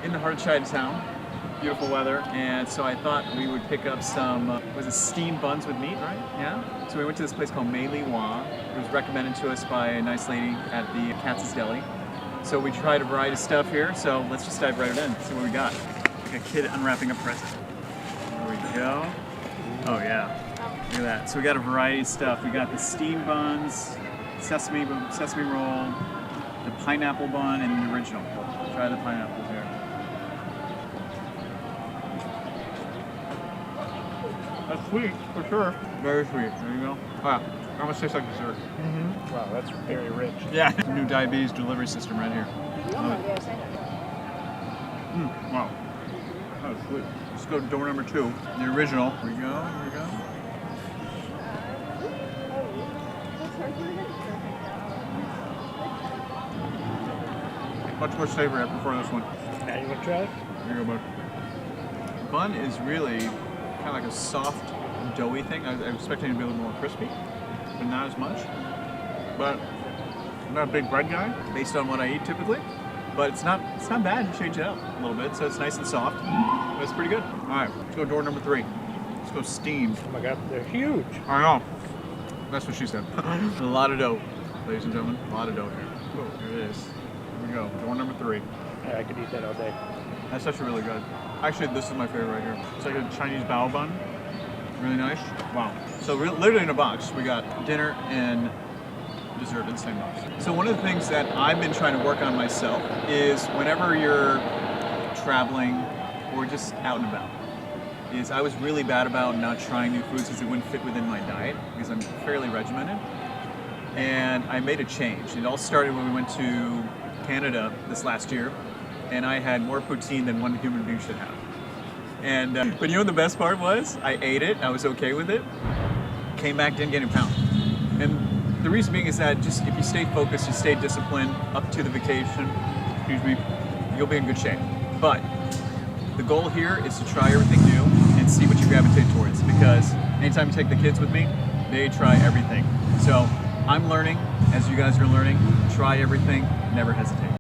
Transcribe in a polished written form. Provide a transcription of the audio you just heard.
in the heart of Chinatown. Beautiful weather, and so I thought we would pick up some, was it steamed buns with meat, right? Yeah? So we went to this place called Mei Li Wah. It was recommended to us by a nice lady at the Katz's Deli. So we tried a variety of stuff here, so let's just dive right in, see what we got. Like a kid unwrapping a present. There we go. Oh yeah, look at that. So we got a variety of stuff. We got the steamed buns, sesame roll, the pineapple bun, and the original. Try the pineapple here. That's sweet, for sure. Very sweet. There you go. Wow, almost tastes like dessert. Mm-hmm. Wow, that's very rich. Yeah. New diabetes delivery system right here. Wow. That was sweet. Let's go to door number 2. The original. Here we go. Here we go. Much more savory. I prefer this one. Now you want to try it? Here you go, bud. Bun is really kind of like a soft, doughy thing. I was expecting it to be a little more crispy, but not as much. But I'm not a big bread guy, based on what I eat typically. But it's not bad to change it up a little bit, so it's nice and soft. But it's pretty good. All right, let's go door number 3. Let's go steamed. Oh my God, they're huge. I know. That's what she said. A lot of dough, ladies and gentlemen. A lot of dough here. Oh, here it is. Here we go. Door number 3. Yeah, I could eat that all day. That's actually really good. Actually, this is my favorite right here. It's like a Chinese bao bun. Really nice. Wow. So literally in a box, we got dinner and dessert in the same box. So one of the things that I've been trying to work on myself is whenever you're traveling or just out and about, is I was really bad about not trying new foods because it wouldn't fit within my diet because I'm fairly regimented. And I made a change. It all started when we went to Canada this last year, and I had more protein than one human being should have. And but you know what the best part was? I ate it, I was okay with it, came back, didn't gain a pound. And the reason being is that just if you stay focused, you stay disciplined up to the vacation, excuse me, you'll be in good shape. But the goal here is to try everything new and see what you gravitate towards, because anytime you take the kids with me, they try everything. So I'm learning as you guys are learning. Try everything, never hesitate.